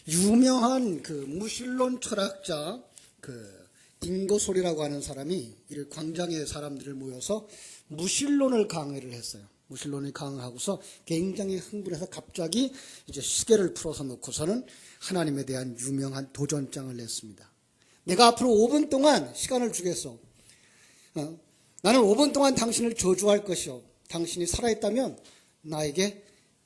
유명한 그 무신론 철학자 인거솔이라고 하는 사람이 이 광장에 사람들을 모여서 무신론을 강의를 했어요. 무신론을 강의하고서 굉장히 흥분해서 갑자기 이제 시계를 풀어서 놓고서는 하나님에 대한 유명한 도전장을 냈습니다. 내가 앞으로 5분 동안 시간을 주겠어. 나는 5분 동안 당신을 저주할 것이요. 당신이 살아있다면 나에게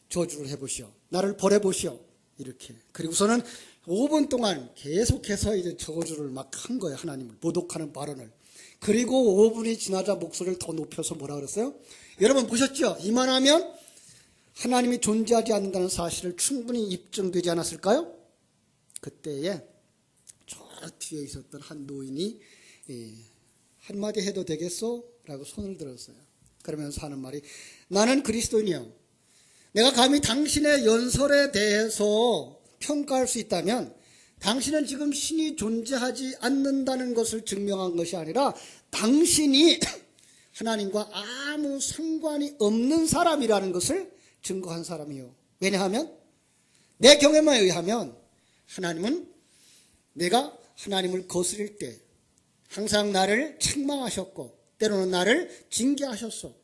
저주를 해보시오. 나를 벌해보시오. 이렇게. 그리고서는 5분 동안 계속해서 이제 저주를 막 한 거예요. 하나님을. 모독하는 발언을. 그리고 5분이 지나자 목소리를 더 높여서 뭐라 그랬어요? 여러분 보셨죠? 이만하면 하나님이 존재하지 않는다는 사실을 충분히 입증되지 않았을까요? 그때에 저 뒤에 있었던 한 노인이 한마디 해도 되겠소? 라고 손을 들었어요. 그러면서 하는 말이, 나는 그리스도인이요. 내가 감히 당신의 연설에 대해서 평가할 수 있다면 당신은 지금 신이 존재하지 않는다는 것을 증명한 것이 아니라 당신이 하나님과 아무 상관이 없는 사람이라는 것을 증거한 사람이요. 왜냐하면 내 경험에 의하면 하나님은 내가 하나님을 거스릴 때 항상 나를 책망하셨고 때로는 나를 징계하셨소.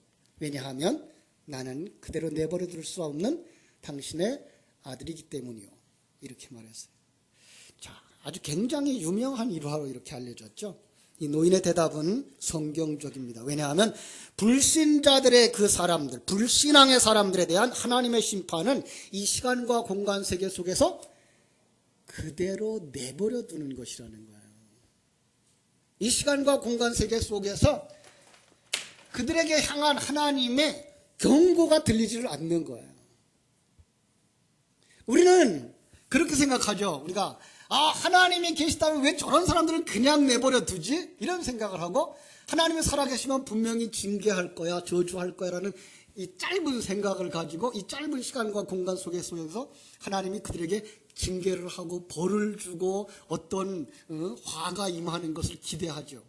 왜냐하면 나는 그대로 내버려 둘 수 없는 당신의 아들이기 때문이요. 이렇게 말했어요. 자, 아주 굉장히 유명한 일화로 이렇게 알려졌죠. 이 노인의 대답은 성경적입니다. 왜냐하면 불신자들의 그 사람들, 불신앙의 사람들에 대한 하나님의 심판은 이 시간과 공간 세계 속에서 그대로 내버려 두는 것이라는 거예요. 이 시간과 공간 세계 속에서 그들에게 향한 하나님의 경고가 들리지를 않는 거예요. 우리는 그렇게 생각하죠. 우리가 하나님이 계시다면 왜 저런 사람들을 그냥 내버려 두지? 이런 생각을 하고 하나님이 살아계시면 분명히 징계할 거야, 저주할 거야 라는 이 짧은 생각을 가지고 이 짧은 시간과 공간 속에서 하나님이 그들에게 징계를 하고 벌을 주고 어떤 화가 임하는 것을 기대하죠.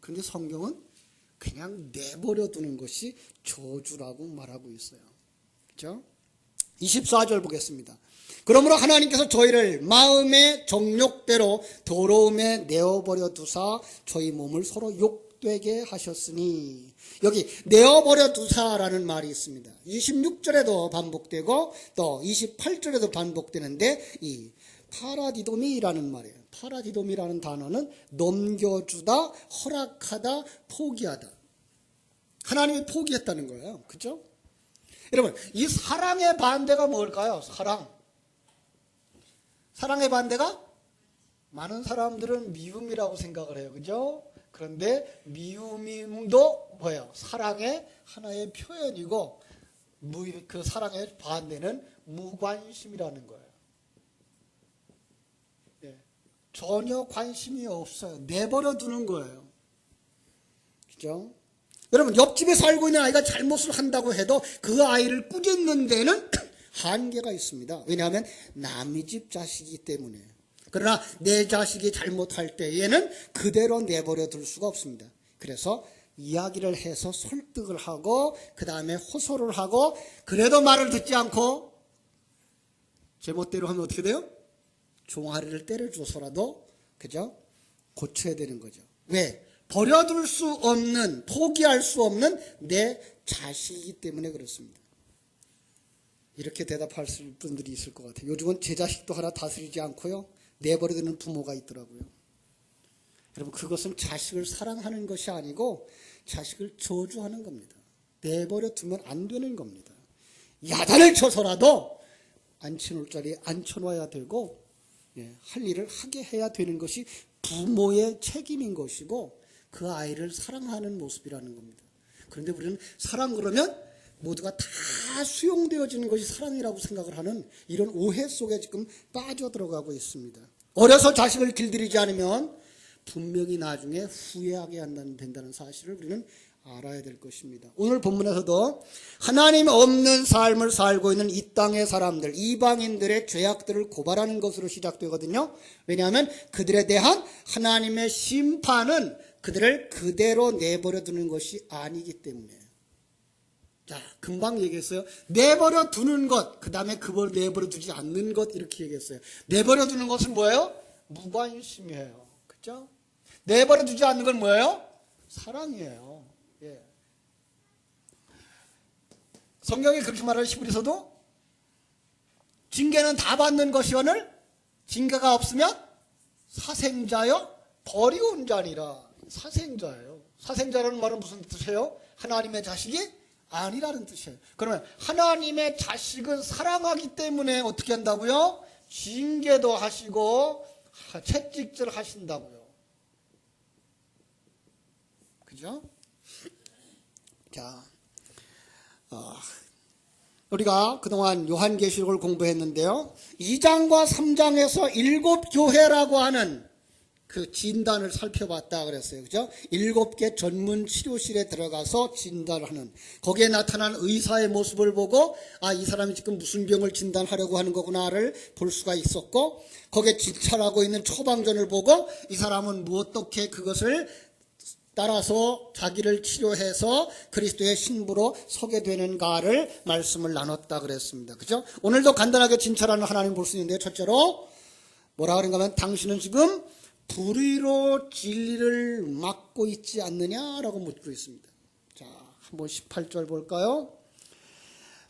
그런데 성경은 그냥 내버려 두는 것이 저주라고 말하고 있어요. 그렇죠? 24절 보겠습니다. 그러므로 하나님께서 저희를 마음의 정욕대로 더러움에 내어버려 두사 저희 몸을 서로 욕되게 하셨으니, 여기 내어버려 두사라는 말이 있습니다. 26절에도 반복되고 또 28절에도 반복되는데 이 파라디도미라는 말이에요. 파라디도미라는 단어는 넘겨주다, 허락하다, 포기하다. 하나님이 포기했다는 거예요. 그렇죠? 여러분, 이 사랑의 반대가 뭘까요? 사랑의 반대가? 많은 사람들은 미움이라고 생각을 해요. 그죠? 그런데 미움도 뭐예요? 사랑의 하나의 표현이고 그 사랑의 반대는 무관심이라는 거예요. 네. 전혀 관심이 없어요. 내버려 두는 거예요. 그죠? 여러분, 옆집에 살고 있는 아이가 잘못을 한다고 해도 그 아이를 꾸짖는 데는 한계가 있습니다. 왜냐하면 남의 집 자식이기 때문에. 그러나 내 자식이 잘못할 때에는 그대로 내버려 둘 수가 없습니다. 그래서 이야기를 해서 설득을 하고 그 다음에 호소를 하고 그래도 말을 듣지 않고 제멋대로 하면 어떻게 돼요? 종아리를 때려줘서라도 그죠? 고쳐야 되는 거죠. 왜? 버려둘 수 없는, 포기할 수 없는 내 자식이기 때문에 그렇습니다. 이렇게 대답할 분들이 있을 것 같아요. 요즘은 제 자식도 하나 다스리지 않고요, 내버려두는 부모가 있더라고요. 여러분, 그것은 자식을 사랑하는 것이 아니고 자식을 저주하는 겁니다. 내버려두면 안 되는 겁니다. 야단을 쳐서라도 앉혀놓을 자리에 앉혀놔야 되고, 할 일을 하게 해야 되는 것이 부모의 책임인 것이고 그 아이를 사랑하는 모습이라는 겁니다. 그런데 우리는 사랑 그러면 모두가 다 수용되어지는 것이 사랑이라고 생각을 하는 이런 오해 속에 지금 빠져들어가고 있습니다. 어려서 자식을 길들이지 않으면 분명히 나중에 후회하게 된다는 사실을 우리는 알아야 될 것입니다. 오늘 본문에서도 하나님 없는 삶을 살고 있는 이 땅의 사람들, 이방인들의 죄악들을 고발하는 것으로 시작되거든요. 왜냐하면 그들에 대한 하나님의 심판은 그들을 그대로 내버려 두는 것이 아니기 때문에. 자, 금방 얘기했어요. 내버려 두는 것, 그 다음에 그걸 내버려 두지 않는 것, 이렇게 얘기했어요. 내버려 두는 것은 뭐예요? 무관심이에요. 그죠? 내버려 두지 않는 건 뭐예요? 사랑이에요. 예. 성경이 그렇게 말하는 히브리서도 징계는 다 받는 것이오늘 징계가 없으면 사생자여 버리운 자니라. 사생자예요. 사생자라는 말은 무슨 뜻이에요? 하나님의 자식이 아니라는 뜻이에요. 그러면 하나님의 자식은 사랑하기 때문에 어떻게 한다고요? 징계도 하시고 채찍질 하신다고요. 그죠? 자, 우리가 그동안 요한계시록을 공부했는데요. 2장과 3장에서 7교회라고 하는 그 진단을 살펴봤다 그랬어요. 그죠? 7개 전문 치료실에 들어가서 진단을 하는, 거기에 나타난 의사의 모습을 보고 이 사람이 지금 무슨 병을 진단하려고 하는 거구나를 볼 수가 있었고, 거기에 진찰하고 있는 처방전을 보고 이 사람은 어떻게 그것을 따라서 자기를 치료해서 그리스도의 신부로 서게 되는가를 말씀을 나눴다 그랬습니다. 그죠? 오늘도 간단하게 진찰하는 하나님 볼 수 있는데요. 첫째로 뭐라 그런가 하면 당신은 지금 불의로 진리를 막고 있지 않느냐라고 묻고 있습니다. 자, 한번 18절 볼까요?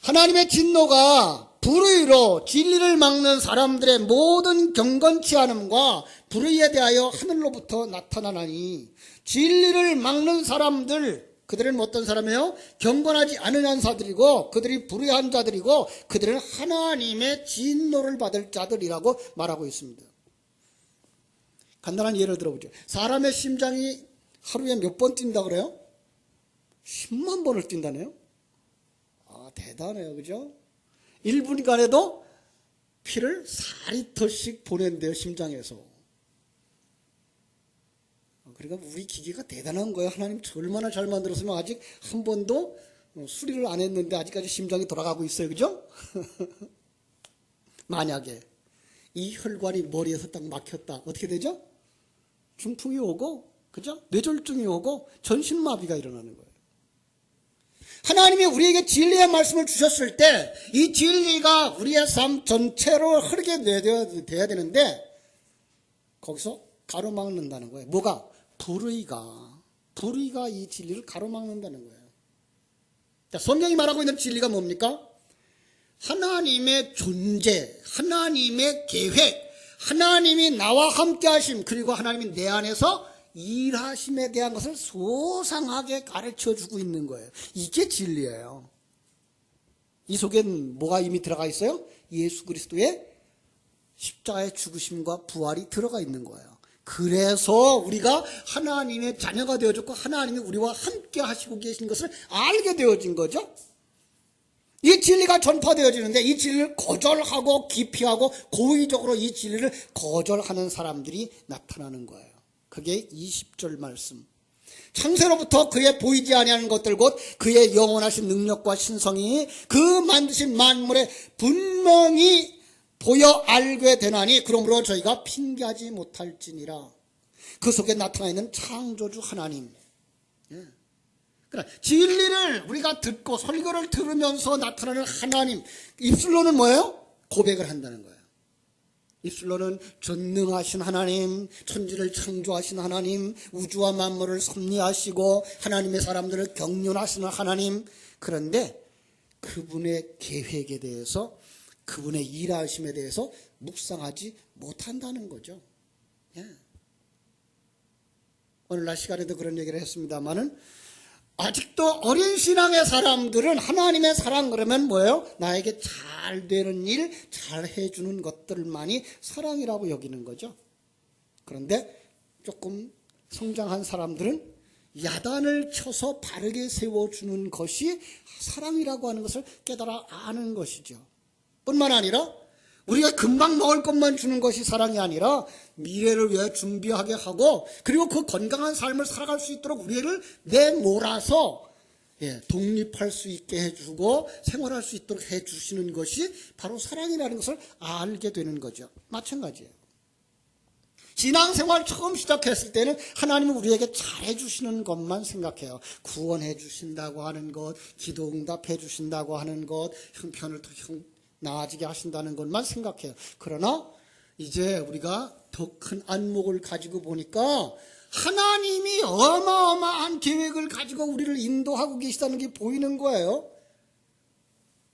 하나님의 진노가 불의로 진리를 막는 사람들의 모든 경건치 않음과 불의에 대하여 하늘로부터 나타나나니, 진리를 막는 사람들, 그들은 어떤 사람이에요? 경건하지 않은 자들이고 그들이 불의한 자들이고 그들은 하나님의 진노를 받을 자들이라고 말하고 있습니다. 간단한 예를 들어보죠. 사람의 심장이 하루에 몇 번 뛴다 그래요? 10만 번을 뛴다네요. 대단해요. 그죠? 1분간에도 피를 4리터씩 보낸대요. 심장에서. 그러니까 우리 기계가 대단한 거예요. 하나님 얼마나 잘 만들었으면 아직 한 번도 수리를 안 했는데 아직까지 심장이 돌아가고 있어요. 그죠? 만약에 이 혈관이 머리에서 딱 막혔다. 어떻게 되죠? 중풍이 오고, 그죠? 뇌졸중이 오고 전신마비가 일어나는 거예요. 하나님이 우리에게 진리의 말씀을 주셨을 때 이 진리가 우리의 삶 전체로 흐르게 돼야 되는데 거기서 가로막는다는 거예요. 뭐가? 불의가 이 진리를 가로막는다는 거예요. 자, 성경이 말하고 있는 진리가 뭡니까? 하나님의 존재, 하나님의 계획, 하나님이 나와 함께 하심, 그리고 하나님이 내 안에서 일하심에 대한 것을 소상하게 가르쳐주고 있는 거예요. 이게 진리예요. 이 속엔 뭐가 이미 들어가 있어요? 예수 그리스도의 십자가의 죽으심과 부활이 들어가 있는 거예요. 그래서 우리가 하나님의 자녀가 되어졌고 하나님이 우리와 함께 하시고 계신 것을 알게 되어진 거죠. 이 진리가 전파되어지는데 이 진리를 거절하고 기피하고 고의적으로 이 진리를 거절하는 사람들이 나타나는 거예요. 그게 20절 말씀. 창세로부터 그의 보이지 아니하는 것들 곧 그의 영원하신 능력과 신성이 그 만드신 만물에 분명히 보여 알게 되나니 그러므로 저희가 핑계하지 못할지니라. 그 속에 나타나 있는 창조주 하나님. 그러니까 진리를 우리가 듣고 설교를 들으면서 나타나는 하나님, 입술로는 뭐예요? 고백을 한다는 거예요. 입술로는 전능하신 하나님, 천지를 창조하신 하나님, 우주와 만물을 섭리하시고 하나님의 사람들을 경륜하시는 하나님. 그런데 그분의 계획에 대해서, 그분의 일하심에 대해서 묵상하지 못한다는 거죠. 예. 오늘날 시간에도 그런 얘기를 했습니다마는 아직도 어린 신앙의 사람들은 하나님의 사랑 그러면 뭐예요? 나에게 잘 되는 일, 잘 해주는 것들만이 사랑이라고 여기는 거죠. 그런데 조금 성장한 사람들은 야단을 쳐서 바르게 세워주는 것이 사랑이라고 하는 것을 깨달아 아는 것이죠. 뿐만 아니라 우리가 금방 먹을 것만 주는 것이 사랑이 아니라 미래를 위해 준비하게 하고 그리고 그 건강한 삶을 살아갈 수 있도록 우리를 내몰아서 독립할 수 있게 해주고 생활할 수 있도록 해주시는 것이 바로 사랑이라는 것을 알게 되는 거죠. 마찬가지예요. 신앙생활 처음 시작했을 때는 하나님은 우리에게 잘해주시는 것만 생각해요. 구원해 주신다고 하는 것, 기도 응답해 주신다고 하는 것, 형편을 더 나아지게 하신다는 것만 생각해요. 그러나 이제 우리가 더 큰 안목을 가지고 보니까 하나님이 어마어마한 계획을 가지고 우리를 인도하고 계시다는 게 보이는 거예요.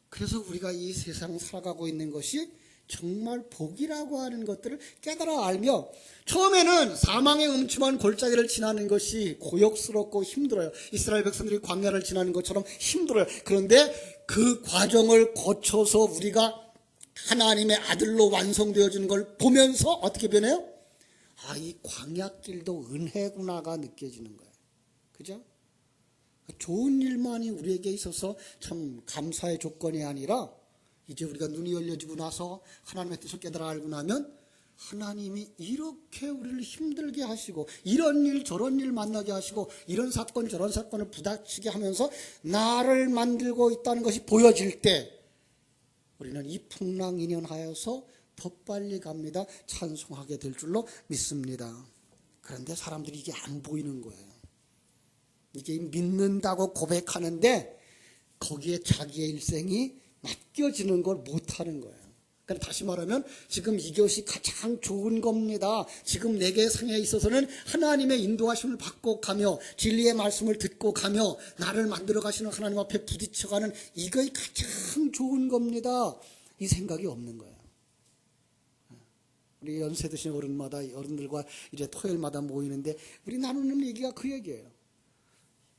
그래서 우리가 이 세상 살아가고 있는 것이 정말 복이라고 하는 것들을 깨달아 알며, 처음에는 사망의 음침한 골짜기를 지나는 것이 고역스럽고 힘들어요. 이스라엘 백성들이 광야를 지나는 것처럼 힘들어요. 그런데 그 과정을 거쳐서 우리가 하나님의 아들로 완성되어지는 걸 보면서 어떻게 변해요? 아, 이 광야길도 은혜구나가 느껴지는 거예요. 그죠? 좋은 일만이 우리에게 있어서 참 감사의 조건이 아니라, 이제 우리가 눈이 열려지고 나서 하나님의 뜻을 깨달아 알고 나면 하나님이 이렇게 우리를 힘들게 하시고, 이런 일 저런 일 만나게 하시고, 이런 사건 저런 사건을 부닥치게 하면서 나를 만들고 있다는 것이 보여질 때 우리는 이 풍랑인연하여서 더 빨리 갑니다. 찬송하게 될 줄로 믿습니다. 그런데 사람들이 이게 안 보이는 거예요. 이게 믿는다고 고백하는데 거기에 자기의 일생이 맡겨지는 걸 못하는 거예요. 그러니까 다시 말하면 지금 이것이 가장 좋은 겁니다. 지금 내게 상에 있어서는 하나님의 인도하심을 받고 가며 진리의 말씀을 듣고 가며 나를 만들어 가시는 하나님 앞에 부딪혀가는 이것이 가장 좋은 겁니다. 이 생각이 없는 거예요. 우리 연세 드신 어른들과 이제 토요일마다 모이는데 우리 나누는 얘기가 그 얘기예요.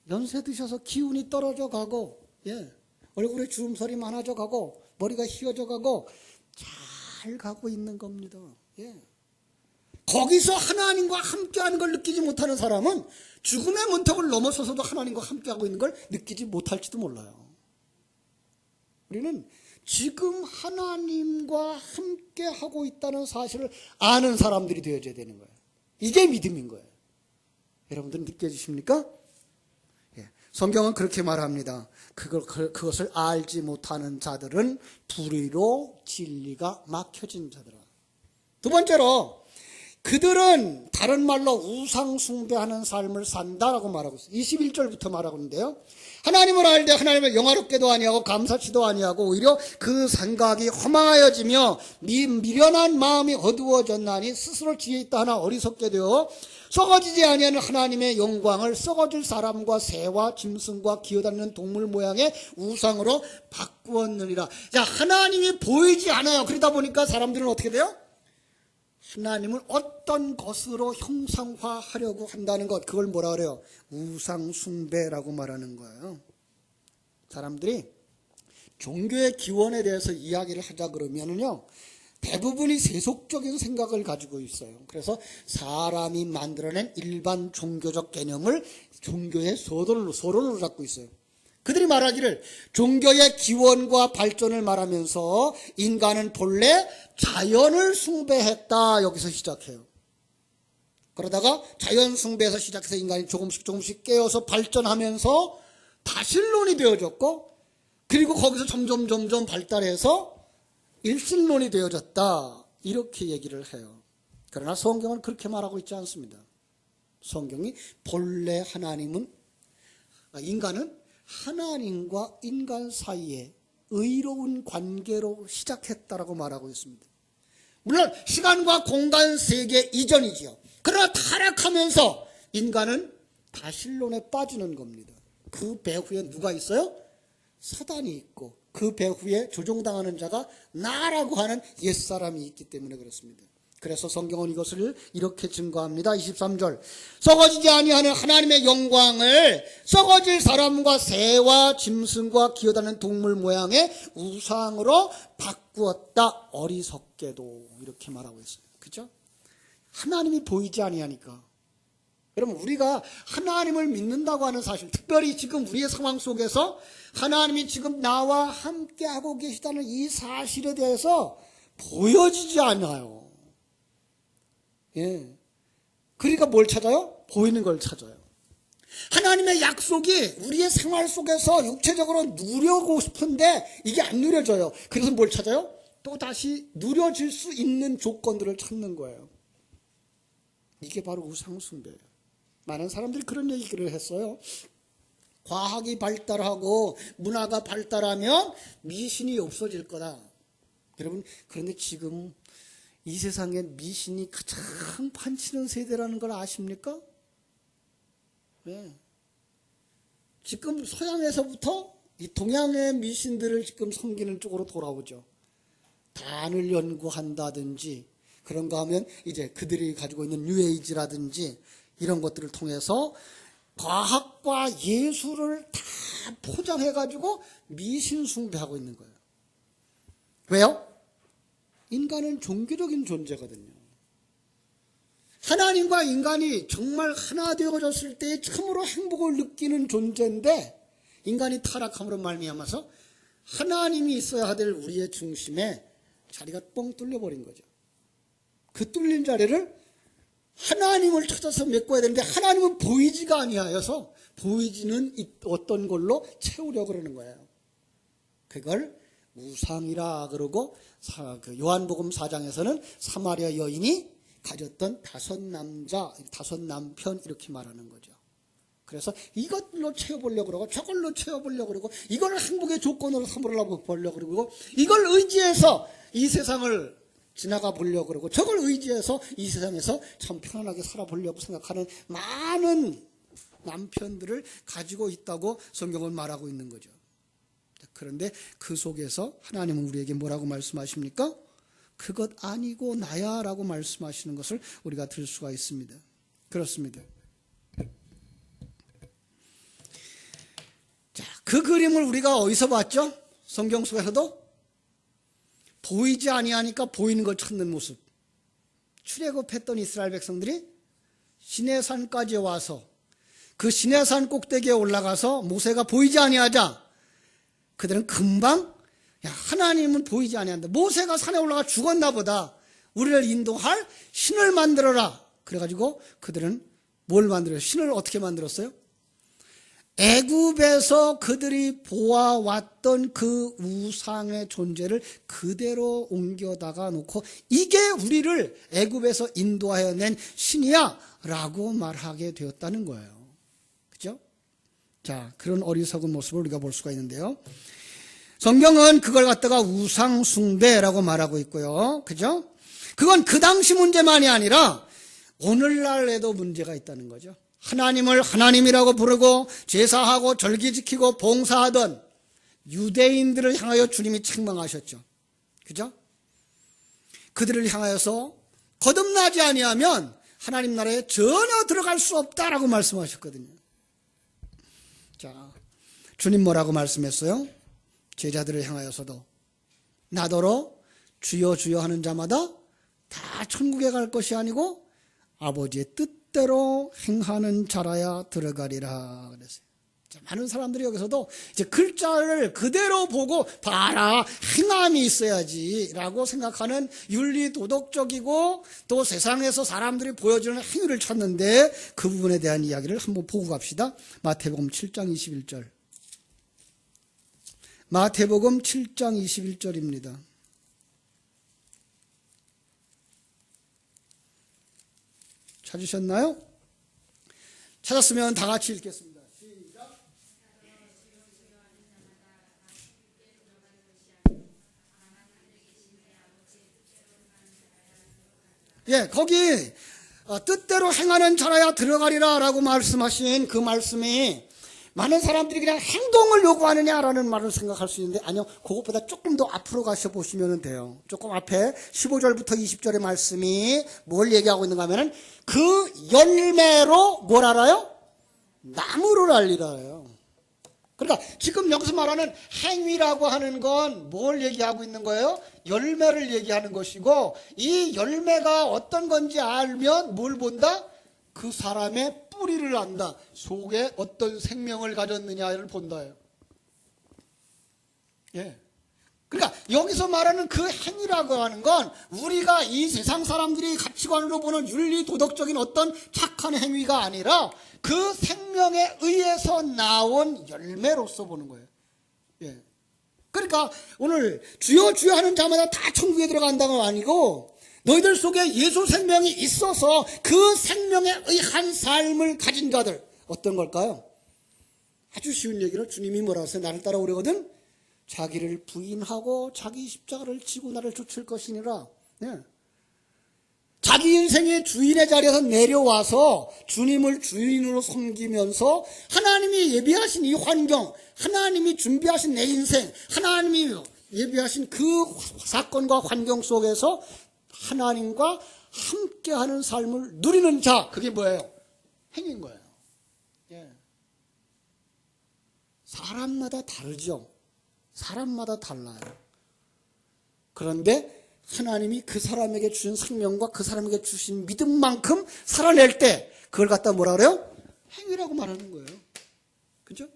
연세 드셔서 기운이 떨어져 가고, 얼굴에 주름살이 많아져 가고, 머리가 휘어져 가고, 잘 가고 있는 겁니다. 거기서 하나님과 함께하는 걸 느끼지 못하는 사람은 죽음의 문턱을 넘어서서도 하나님과 함께하고 있는 걸 느끼지 못할지도 몰라요. 우리는 지금 하나님과 함께하고 있다는 사실을 아는 사람들이 되어져야 되는 거예요. 이게 믿음인 거예요. 여러분들 느껴지십니까? 성경은 그렇게 말합니다. 그것을 알지 못하는 자들은 불의로 진리가 막혀진 자들아. 두 번째로, 그들은 다른 말로 우상 숭배하는 삶을 산다라고 말하고 있어요. 21절부터 말하고 있는데요. 하나님을 알되 하나님을 영화롭게도 아니하고 감사치도 아니하고 오히려 그 생각이 허망하여지며 미련한 마음이 어두워졌나니 스스로 지혜 있다 하나 어리석게 되어 썩어지지 아니하는 하나님의 영광을 썩어질 사람과 새와 짐승과 기어다니는 동물 모양의 우상으로 바꾸었느니라. 자, 하나님이 보이지 않아요. 그러다 보니까 사람들은 어떻게 돼요? 하나님을 어떤 것으로 형상화하려고 한다는 것, 그걸 뭐라 그래요? 우상숭배라고 말하는 거예요. 사람들이 종교의 기원에 대해서 이야기를 하자 그러면은요, 대부분이 세속적인 생각을 가지고 있어요. 그래서 사람이 만들어낸 일반 종교적 개념을 종교의 서론으로 잡고 있어요. 그들이 말하기를 종교의 기원과 발전을 말하면서 인간은 본래 자연을 숭배했다, 여기서 시작해요. 그러다가 자연 숭배에서 시작해서 인간이 조금씩 깨어서 발전하면서 다신론이 되어졌고, 그리고 거기서 점점 발달해서 일신론이 되어졌다, 이렇게 얘기를 해요. 그러나 성경은 그렇게 말하고 있지 않습니다. 성경이 본래 인간은 하나님과 인간 사이에 의로운 관계로 시작했다라고 말하고 있습니다. 물론 시간과 공간 세계 이전이지요. 그러나 타락하면서 인간은 다신론에 빠지는 겁니다. 그 배후에 누가 있어요? 사단이 있고, 그 배후에 조종당하는 자가 나라고 하는 옛사람이 있기 때문에 그렇습니다. 그래서 성경은 이것을 이렇게 증거합니다. 23절, 썩어지지 아니하는 하나님의 영광을 썩어질 사람과 새와 짐승과 기어다니는 동물 모양의 우상으로 바꾸었다, 어리석게도, 이렇게 말하고 있어요. 그렇죠? 하나님이 보이지 아니하니까. 여러분, 우리가 하나님을 믿는다고 하는 사실, 특별히 지금 우리의 상황 속에서 하나님이 지금 나와 함께하고 계시다는 이 사실에 대해서 보여지지 않아요. 그러니까 뭘 찾아요? 보이는 걸 찾아요. 하나님의 약속이 우리의 생활 속에서 육체적으로 누려고 싶은데 이게 안 누려져요. 그래서 뭘 찾아요? 또다시 누려질 수 있는 조건들을 찾는 거예요. 이게 바로 우상숭배예요. 많은 사람들이 그런 얘기를 했어요. 과학이 발달하고 문화가 발달하면 미신이 없어질 거다. 여러분, 그런데 지금 이 세상에 미신이 가장 판치는 세대라는 걸 아십니까? 네. 지금 서양에서부터 이 동양의 미신들을 지금 섬기는 쪽으로 돌아오죠. 단을 연구한다든지 그런 거 하면 이제 그들이 가지고 있는 뉴에이지라든지 이런 것들을 통해서 과학과 예술을 다 포장해가지고 미신 숭배하고 있는 거예요. 왜요? 인간은 종교적인 존재거든요. 하나님과 인간이 정말 하나 되어졌을 때 참으로 행복을 느끼는 존재인데 인간이 타락함으로 말미암아서 하나님이 있어야 될 우리의 중심에 자리가 뻥 뚫려버린 거죠. 그 뚫린 자리를 하나님을 찾아서 메꿔야 되는데 하나님은 보이지가 아니하여서 보이지는 어떤 걸로 채우려고 그러는 거예요. 그걸 우상이라 그러고 요한복음 4장에서는 사마리아 여인이 가졌던 5남자, 5남편 이렇게 말하는 거죠. 그래서 이것로 채워보려고 그러고 저걸로 채워보려고 그러고 이걸 행복의 조건으로 삼으려고 보려고 그러고 이걸 의지해서 이 세상을 지나가 보려고 그러고 저걸 의지해서 이 세상에서 참 편안하게 살아보려고 생각하는 많은 남편들을 가지고 있다고 성경은 말하고 있는 거죠. 그런데 그 속에서 하나님은 우리에게 뭐라고 말씀하십니까? 그것 아니고 나야 라고 말씀하시는 것을 우리가 들 수가 있습니다. 그렇습니다. 자, 그 그림을 우리가 어디서 봤죠? 성경 속에서도 보이지 아니하니까 보이는 걸 찾는 모습. 출애굽했던 이스라엘 백성들이 시내산까지 와서 그 시내산 꼭대기에 올라가서 모세가 보이지 아니하자 그들은 금방 야, 하나님은 보이지 아니한다. 모세가 산에 올라가 죽었나 보다. 우리를 인도할 신을 만들어라. 그래가지고 그들은 뭘 만들어요? 신을 어떻게 만들었어요? 애굽에서 그들이 보아왔던 그 우상의 존재를 그대로 옮겨다가 놓고 이게 우리를 애굽에서 인도하여 낸 신이야 라고 말하게 되었다는 거예요. 그죠? 자, 그런 어리석은 모습을 우리가 볼 수가 있는데요. 성경은 그걸 갖다가 우상숭배라고 말하고 있고요. 그죠? 그건 그 당시 문제만이 아니라 오늘날에도 문제가 있다는 거죠. 하나님을 하나님이라고 부르고 제사하고 절기 지키고 봉사하던 유대인들을 향하여 주님이 책망하셨죠. 그죠? 그들을 향하여서 거듭나지 아니하면 하나님 나라에 전혀 들어갈 수 없다라고 말씀하셨거든요. 자, 주님 뭐라고 말씀했어요? 제자들을 향하여서도 나더러 주여 주여 하는 자마다 다 천국에 갈 것이 아니고 아버지의 뜻대로 행하는 자라야 들어가리라 그랬어요. 자, 많은 사람들이 여기서도 이제 글자를 그대로 보고 봐라 행함이 있어야지 라고 생각하는 윤리 도덕적이고 또 세상에서 사람들이 보여주는 행위를 찾는데 그 부분에 대한 이야기를 한번 보고 갑시다. 마태복음 7장 21절. 마태복음 7장 21절입니다. 찾으셨나요? 찾았으면 다 같이 읽겠습니다. 시작. 예, 거기 뜻대로 행하는 자라야 들어가리라 라고 말씀하신 그 말씀이 많은 사람들이 그냥 행동을 요구하느냐라는 말을 생각할 수 있는데 아니요, 그것보다 조금 더 앞으로 가셔 보시면 돼요. 조금 앞에 15절부터 20절의 말씀이 뭘 얘기하고 있는가 하면은 그 열매로 뭘 알아요? 나무를 알리라요. 그러니까 지금 여기서 말하는 행위라고 하는 건 뭘 얘기하고 있는 거예요? 열매를 얘기하는 것이고 이 열매가 어떤 건지 알면 뭘 본다? 그 사람의 뿌리를 안다. 속에 어떤 생명을 가졌느냐를 본다요. 예. 그러니까 여기서 말하는 그 행위라고 하는 건 우리가 이 세상 사람들이 가치관으로 보는 윤리 도덕적인 어떤 착한 행위가 아니라 그 생명에 의해서 나온 열매로서 보는 거예요. 예. 그러니까 오늘 주여 주여 하는 자마다 다 천국에 들어간다가 아니고 너희들 속에 예수 생명이 있어서 그 생명에 의한 삶을 가진 자들, 어떤 걸까요? 아주 쉬운 얘기를 주님이 뭐라고 하세요? 나를 따라오려거든 자기를 부인하고 자기 십자가를 지고 나를 쫓을 것이니라. 네. 자기 인생의 주인의 자리에서 내려와서 주님을 주인으로 섬기면서 하나님이 예비하신 이 환경, 하나님이 준비하신 내 인생, 하나님이 예비하신 그 사건과 환경 속에서 하나님과 함께하는 삶을 누리는 자, 그게 뭐예요? 행인 거예요. 예. 사람마다 다르죠. 사람마다 달라요. 그런데 하나님이 그 사람에게 주신 생명과 그 사람에게 주신 믿음만큼 살아낼 때 그걸 갖다 뭐라 그래요? 행위라고 말하는 거예요. 그죠?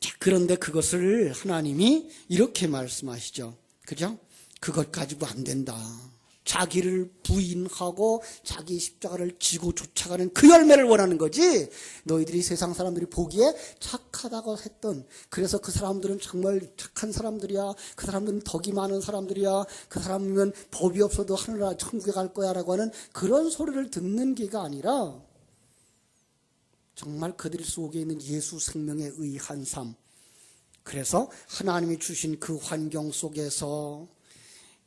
자, 그런데 그것을 하나님이 이렇게 말씀하시죠. 그죠? 그것 가지고 안 된다. 자기를 부인하고 자기 십자가를 지고 쫓아가는 그 열매를 원하는 거지. 너희들이 세상 사람들이 보기에 착하다고 했던, 그래서 그 사람들은 정말 착한 사람들이야, 그 사람들은 덕이 많은 사람들이야, 그 사람은 법이 없어도 하늘나라 천국에 갈 거야 라고 하는 그런 소리를 듣는 게가 아니라 정말 그들 속에 있는 예수 생명에 의한 삶. 그래서 하나님이 주신 그 환경 속에서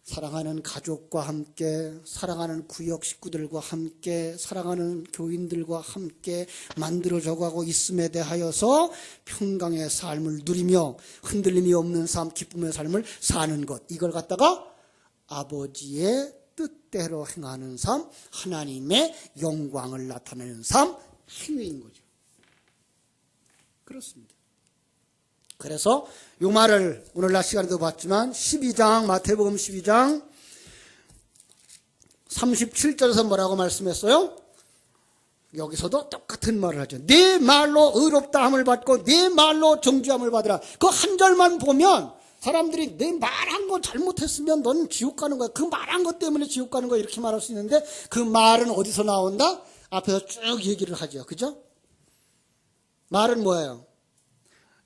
사랑하는 가족과 함께, 사랑하는 구역 식구들과 함께, 사랑하는 교인들과 함께 만들어져가고 있음에 대하여서 평강의 삶을 누리며 흔들림이 없는 삶, 기쁨의 삶을 사는 것, 이걸 갖다가 아버지의 뜻대로 행하는 삶, 하나님의 영광을 나타내는 삶, 행위인 거죠. 그렇습니다. 그래서 이 말을 오늘날 시간에도 봤지만 12장 마태복음 12장 37절에서 뭐라고 말씀했어요? 여기서도 똑같은 말을 하죠. 네 말로 의롭다 함을 받고 네 말로 정죄함을 받으라. 그 한 절만 보면 사람들이 내 말한 거 잘못했으면 넌 지옥 가는 거야. 그 말한 것 때문에 지옥 가는 거야. 이렇게 말할 수 있는데 그 말은 어디서 나온다? 앞에서 쭉 얘기를 하죠. 그죠? 말은 뭐예요?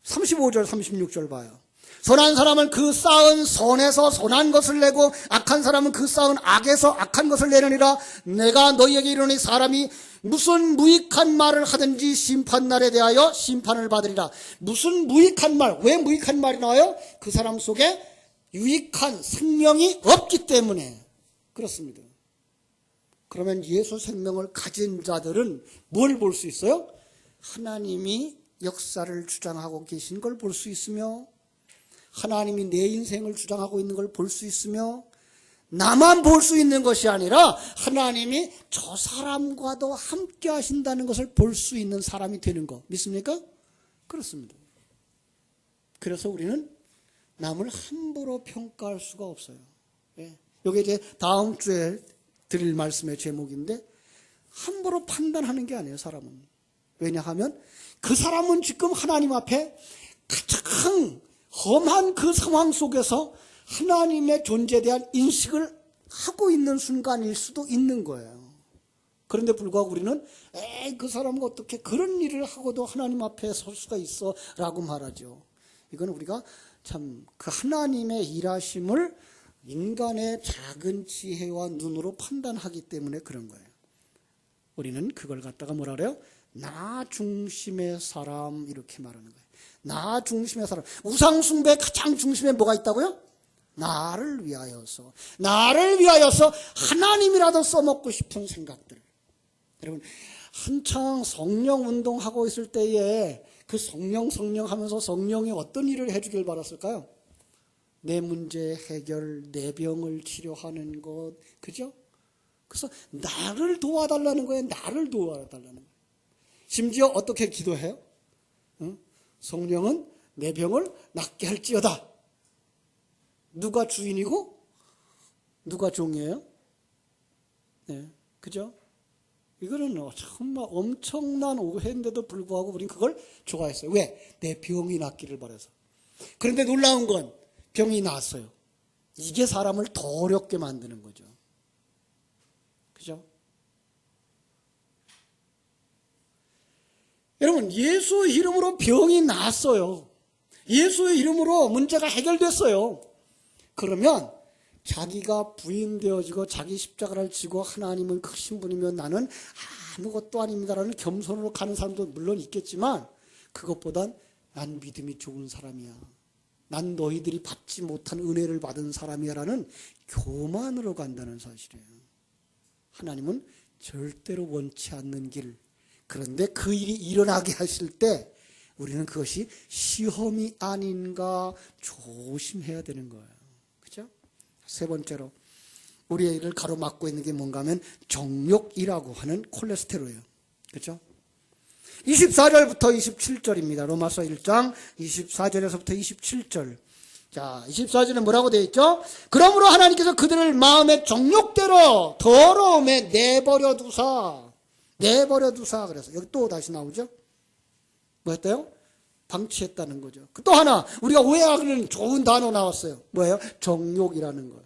35절 36절 봐요. 선한 사람은 그 쌓은 선에서 선한 것을 내고 악한 사람은 그 쌓은 악에서 악한 것을 내느니라. 내가 너희에게 이르노니 사람이 무슨 무익한 말을 하든지 심판날에 대하여 심판을 받으리라. 무슨 무익한 말, 왜 무익한 말이 나와요? 그 사람 속에 유익한 생명이 없기 때문에 그렇습니다. 그러면 예수 생명을 가진 자들은 뭘 볼 수 있어요? 하나님이 역사를 주장하고 계신 걸 볼 수 있으며 하나님이 내 인생을 주장하고 있는 걸 볼 수 있으며 나만 볼 수 있는 것이 아니라 하나님이 저 사람과도 함께 하신다는 것을 볼 수 있는 사람이 되는 거 믿습니까? 그렇습니다. 그래서 우리는 남을 함부로 평가할 수가 없어요. 예. 이게 이제 다음 주에 드릴 말씀의 제목인데 함부로 판단하는 게 아니에요. 사람은. 왜냐하면 그 사람은 지금 하나님 앞에 가장 험한 그 상황 속에서 하나님의 존재에 대한 인식을 하고 있는 순간일 수도 있는 거예요. 그런데 불구하고 우리는 그 사람은 어떻게 그런 일을 하고도 하나님 앞에 설 수가 있어 라고 말하죠. 이건 우리가 참 그 하나님의 일하심을 인간의 작은 지혜와 눈으로 판단하기 때문에 그런 거예요. 우리는 그걸 갖다가 뭐라 그래요? 나 중심의 사람 이렇게 말하는 거예요. 나 중심의 사람. 우상숭배의 가장 중심에 뭐가 있다고요? 나를 위하여서 하나님이라도 써먹고 싶은 생각들. 여러분 한창 성령 운동하고 있을 때에 그 성령 하면서 성령이 어떤 일을 해주길 바랐을까요? 내 문제 해결, 내 병을 치료하는 것, 그죠? 그래서 나를 도와달라는 거예요. 나를 도와달라는 거예요. 심지어 어떻게 기도해요? 성령은 내 병을 낫게 할지어다. 누가 주인이고 누가 종이에요? 네, 그죠? 이거는 정말 엄청난 오해인데도 불구하고 우리는 그걸 좋아했어요. 왜? 내 병이 낫기를 바라서. 그런데 놀라운 건 병이 나았어요. 이게 사람을 더 어렵게 만드는 거죠. 그죠? 여러분 예수의 이름으로 병이 나았어요. 예수의 이름으로 문제가 해결됐어요. 그러면 자기가 부인되어지고 자기 십자가를 지고 하나님은 크신 분이면 나는 아무것도 아닙니다라는 겸손으로 가는 사람도 물론 있겠지만, 그것보단 난 믿음이 좋은 사람이야, 난 너희들이 받지 못한 은혜를 받은 사람이야라는 교만으로 간다는 사실이에요. 하나님은 절대로 원치 않는 길, 그런데 그 일이 일어나게 하실 때 우리는 그것이 시험이 아닌가 조심해야 되는 거예요. 그죠? 세 번째로 우리의 일을 가로막고 있는 게 뭔가 하면 정욕이라고 하는 콜레스테롤이에요. 그죠? 24절부터 27절입니다. 로마서 1장 24절에서부터 27절. 자, 24절에 뭐라고 되어 있죠? 그러므로 하나님께서 그들을 마음의 정욕대로 더러움에 내버려 두사. 그래서 여기 또 다시 나오죠? 뭐였대요? 방치했다는 거죠. 또 하나 우리가 오해하는 좋은 단어 나왔어요. 뭐예요? 정욕이라는 거예요.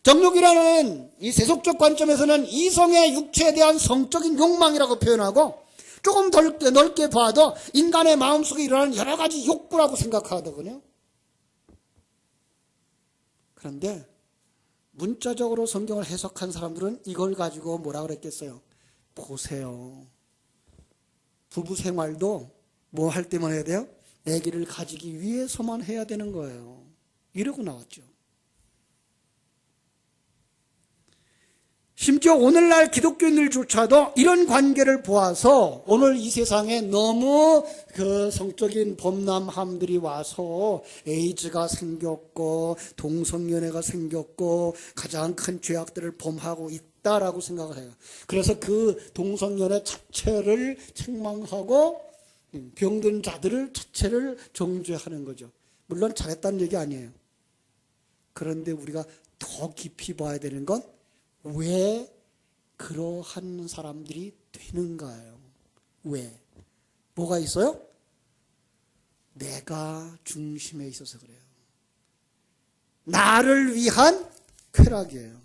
정욕이라는 이 세속적 관점에서는 이성의 육체에 대한 성적인 욕망이라고 표현하고, 조금 더 넓게 봐도 인간의 마음속에 일어나는 여러 가지 욕구라고 생각하거든요. 그런데 문자적으로 성경을 해석한 사람들은 이걸 가지고 뭐라 그랬겠어요? 보세요, 부부 생활도 뭐 할 때만 해야 돼요? 아기를 가지기 위해서만 해야 되는 거예요. 이러고 나왔죠. 심지어 오늘날 기독교인들조차도 이런 관계를 보아서 오늘 이 세상에 너무 그 성적인 범람함들이 와서 에이즈가 생겼고 동성연애가 생겼고 가장 큰 죄악들을 범하고 있다라고 생각을 해요. 그래서 그 동성연애 자체를 책망하고 병든 자들을 자체를 정죄하는 거죠. 물론 잘했다는 얘기 아니에요. 그런데 우리가 더 깊이 봐야 되는 건 왜 그러한 사람들이 되는가요? 왜? 뭐가 있어요? 내가 중심에 있어서 그래요. 나를 위한 쾌락이에요.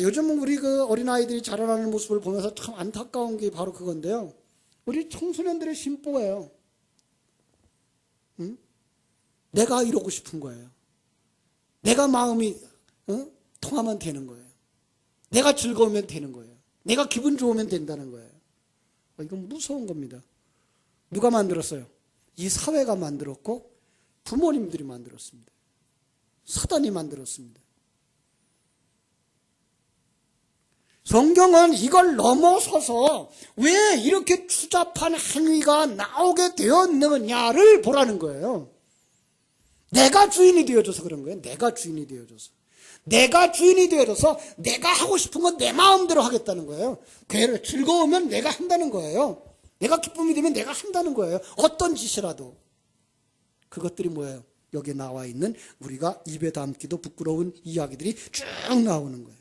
요즘은 우리 그 어린아이들이 자라나는 모습을 보면서 참 안타까운 게 바로 그건데요. 우리 청소년들의 심보예요. 응? 내가 이러고 싶은 거예요. 내가 마음이 통하면 되는 거예요. 내가 즐거우면 되는 거예요. 내가 기분 좋으면 된다는 거예요. 이건 무서운 겁니다. 누가 만들었어요? 이 사회가 만들었고 부모님들이 만들었습니다. 사단이 만들었습니다. 성경은 이걸 넘어서서 왜 이렇게 추잡한 행위가 나오게 되었느냐를 보라는 거예요. 내가 주인이 되어줘서 그런 거예요. 내가 주인이 되어줘서. 내가 주인이 되어져서 내가 하고 싶은 건 내 마음대로 하겠다는 거예요. 그애를 즐거우면 내가 한다는 거예요. 내가 기쁨이 되면 내가 한다는 거예요. 어떤 짓이라도. 그것들이 뭐예요? 여기 나와 있는 우리가 입에 담기도 부끄러운 이야기들이 쭉 나오는 거예요.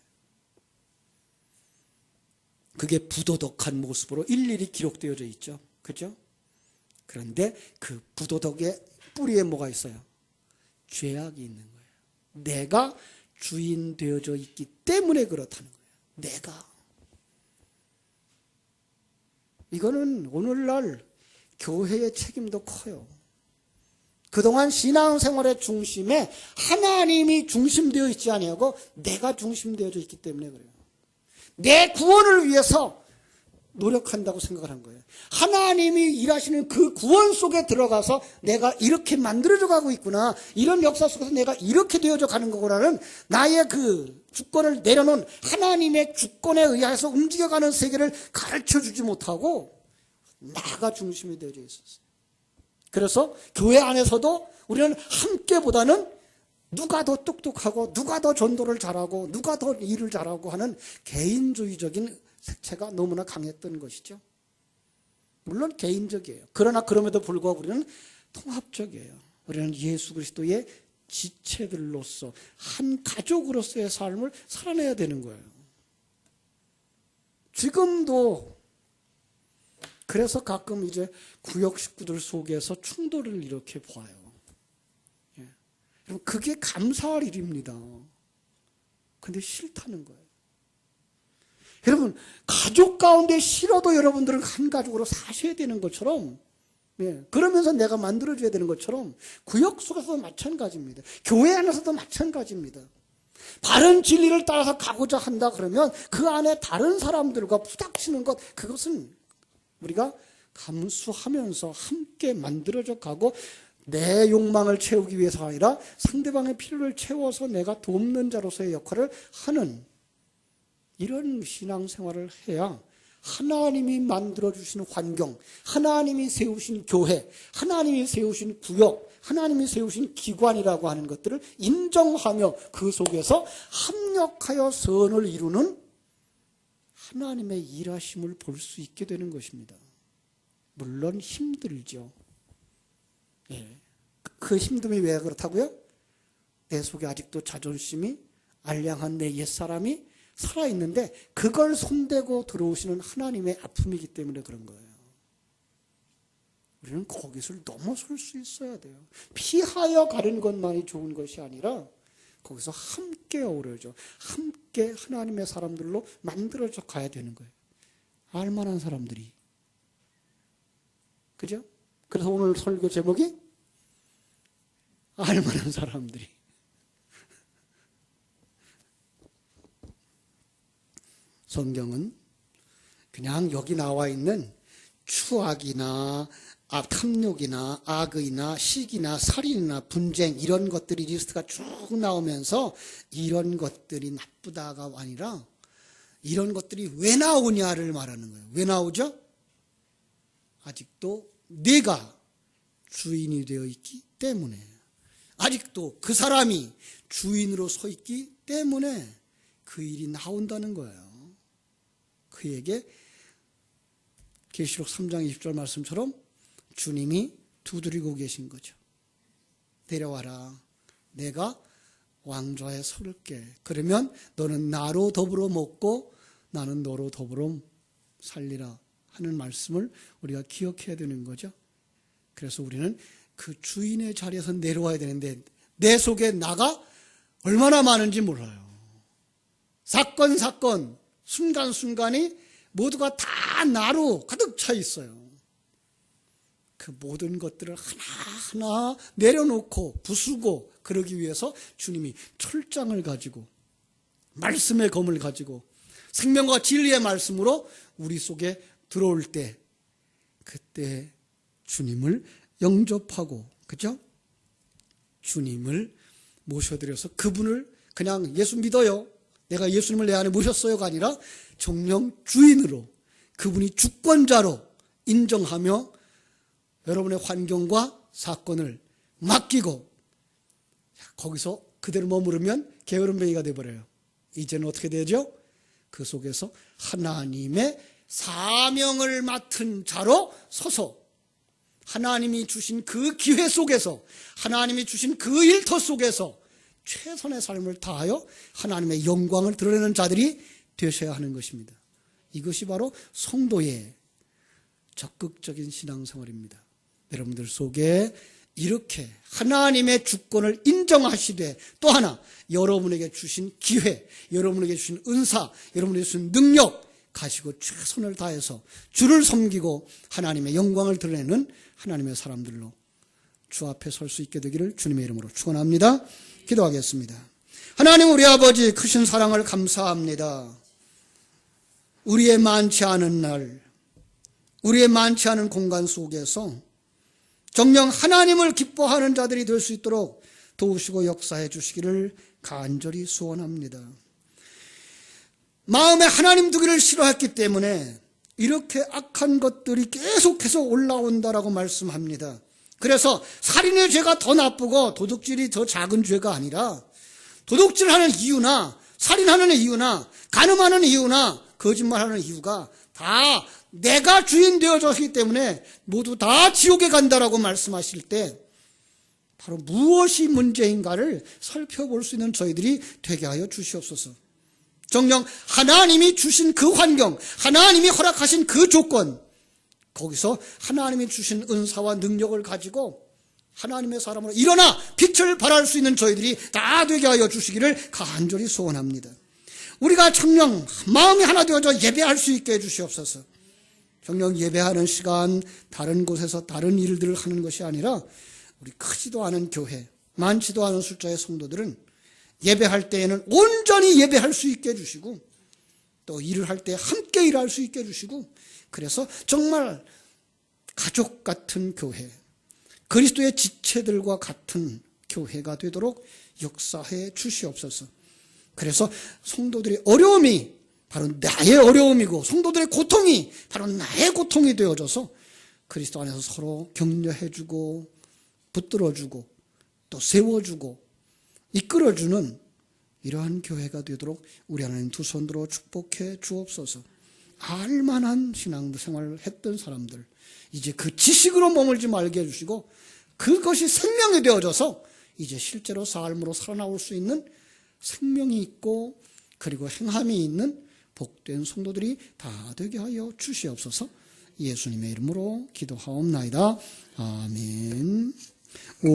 그게 부도덕한 모습으로 일일이 기록되어져 있죠. 그죠? 그런데 그 부도덕의 뿌리에 뭐가 있어요? 죄악이 있는 거예요. 내가 주인 되어져 있기 때문에 그렇다는 거예요. 내가. 이거는 오늘날 교회의 책임도 커요. 그동안 신앙생활의 중심에 하나님이 중심되어 있지 아니하고 내가 중심되어져 있기 때문에 그래요. 내 구원을 위해서 노력한다고 생각을 한 거예요. 하나님이 일하시는 그 구원 속에 들어가서 내가 이렇게 만들어져 가고 있구나, 이런 역사 속에서 내가 이렇게 되어져 가는 거구나는 나의 그 주권을 내려놓은 하나님의 주권에 의해서 움직여가는 세계를 가르쳐주지 못하고 나가 중심이 되어져 있었어요. 그래서 교회 안에서도 우리는 함께보다는 누가 더 똑똑하고 누가 더 전도를 잘하고 누가 더 일을 잘하고 하는 개인주의적인 색채가 너무나 강했던 것이죠. 물론 개인적이에요. 그러나 그럼에도 불구하고 우리는 통합적이에요. 우리는 예수 그리스도의 지체들로서 한 가족으로서의 삶을 살아내야 되는 거예요. 지금도 그래서 가끔 이제 구역 식구들 속에서 충돌을 이렇게 봐요. 예. 그게 감사할 일입니다. 근데 싫다는 거예요. 여러분, 가족 가운데 싫어도 여러분들은 한 가족으로 사셔야 되는 것처럼 그러면서 내가 만들어줘야 되는 것처럼 구역 속에서도 마찬가지입니다. 교회 안에서도 마찬가지입니다. 바른 진리를 따라서 가고자 한다 그러면 그 안에 다른 사람들과 부닥치는 것, 그것은 우리가 감수하면서 함께 만들어져 가고 내 욕망을 채우기 위해서가 아니라 상대방의 필요를 채워서 내가 돕는 자로서의 역할을 하는 이런 신앙생활을 해야 하나님이 만들어주신 환경, 하나님이 세우신 교회, 하나님이 세우신 구역, 하나님이 세우신 기관이라고 하는 것들을 인정하며 그 속에서 합력하여 선을 이루는 하나님의 일하심을 볼 수 있게 되는 것입니다. 물론 힘들죠. 그 힘듦이 왜 그렇다고요? 내 속에 아직도 자존심이 알량한 내 옛사람이 살아있는데 그걸 손대고 들어오시는 하나님의 아픔이기 때문에 그런 거예요. 우리는 거기서 넘어설 수 있어야 돼요. 피하여 가는 것만이 좋은 것이 아니라 거기서 함께 어우러져 함께 하나님의 사람들로 만들어져 가야 되는 거예요. 알만한 사람들이. 그죠? 그래서 오늘 설교 제목이 알만한 사람들이. 성경은 그냥 여기 나와 있는 추악이나 탐욕이나 악의나 시기나 살인이나 분쟁 이런 것들이 리스트가 쭉 나오면서 이런 것들이 나쁘다가 아니라 이런 것들이 왜 나오냐를 말하는 거예요. 왜 나오죠? 아직도 내가 주인이 되어 있기 때문에, 아직도 그 사람이 주인으로 서 있기 때문에 그 일이 나온다는 거예요. 그에게 계시록 3장 20절 말씀처럼 주님이 두드리고 계신 거죠. 데려와라. 내가 왕좌에 서를게. 그러면 너는 나로 더불어 먹고 나는 너로 더불어 살리라 하는 말씀을 우리가 기억해야 되는 거죠. 그래서 우리는 그 주인의 자리에서 내려와야 되는데 내 속에 나가 얼마나 많은지 몰라요. 사건 순간순간이 모두가 다 나로 가득 차 있어요. 그 모든 것들을 하나하나 내려놓고 부수고 그러기 위해서 주님이 철장을 가지고 말씀의 검을 가지고 생명과 진리의 말씀으로 우리 속에 들어올 때 그때 주님을 영접하고, 그죠? 주님을 모셔드려서 그분을 그냥 예수 믿어요, 내가 예수님을 내 안에 모셨어요가 아니라 정령 주인으로, 그분이 주권자로 인정하며 여러분의 환경과 사건을 맡기고 거기서 그대로 머무르면 게으름뱅이가 되어버려요. 이제는 어떻게 되죠? 그 속에서 하나님의 사명을 맡은 자로 서서 하나님이 주신 그 기회 속에서, 하나님이 주신 그 일터 속에서 최선의 삶을 다하여 하나님의 영광을 드러내는 자들이 되셔야 하는 것입니다. 이것이 바로 성도의 적극적인 신앙생활입니다. 여러분들 속에 이렇게 하나님의 주권을 인정하시되 또 하나 여러분에게 주신 기회, 여러분에게 주신 은사, 여러분에게 주신 능력 가지고 최선을 다해서 주를 섬기고 하나님의 영광을 드러내는 하나님의 사람들로 주 앞에 설 수 있게 되기를 주님의 이름으로 축원합니다. 기도하겠습니다. 하나님 우리 아버지 크신 사랑을 감사합니다. 우리의 많지 않은 날, 우리의 많지 않은 공간 속에서 정녕 하나님을 기뻐하는 자들이 될 수 있도록 도우시고 역사해 주시기를 간절히 소원합니다. 마음에 하나님 두기를 싫어했기 때문에 이렇게 악한 것들이 계속해서 올라온다라고 말씀합니다. 그래서 살인의 죄가 더 나쁘고 도둑질이 더 작은 죄가 아니라 도둑질하는 이유나 살인하는 이유나 간음하는 이유나 거짓말하는 이유가 다 내가 주인 되어졌기 때문에 모두 다 지옥에 간다라고 말씀하실 때 바로 무엇이 문제인가를 살펴볼 수 있는 저희들이 되게 하여 주시옵소서. 정녕 하나님이 주신 그 환경, 하나님이 허락하신 그 조건, 거기서 하나님이 주신 은사와 능력을 가지고 하나님의 사람으로 일어나 빛을 발할 수 있는 저희들이 다 되게 하여 주시기를 간절히 소원합니다. 우리가 정녕 마음이 하나 되어져 예배할 수 있게 해주시옵소서. 정녕 예배하는 시간, 다른 곳에서 다른 일들을 하는 것이 아니라 우리 크지도 않은 교회, 많지도 않은 숫자의 성도들은 예배할 때에는 온전히 예배할 수 있게 해주시고 또 일을 할 때 함께 일할 수 있게 해주시고 그래서 정말 가족 같은 교회, 그리스도의 지체들과 같은 교회가 되도록 역사해 주시옵소서. 그래서 성도들의 어려움이 바로 나의 어려움이고 성도들의 고통이 바로 나의 고통이 되어져서 그리스도 안에서 서로 격려해주고 붙들어주고 또 세워주고 이끌어주는 이러한 교회가 되도록 우리 하나님 두 손으로 축복해 주옵소서. 알만한 신앙생활을 했던 사람들 이제 그 지식으로 머물지 말게 해주시고 그것이 생명이 되어져서 이제 실제로 삶으로 살아나올 수 있는 생명이 있고 그리고 행함이 있는 복된 성도들이 다 되게 하여 주시옵소서. 예수님의 이름으로 기도하옵나이다. 아멘.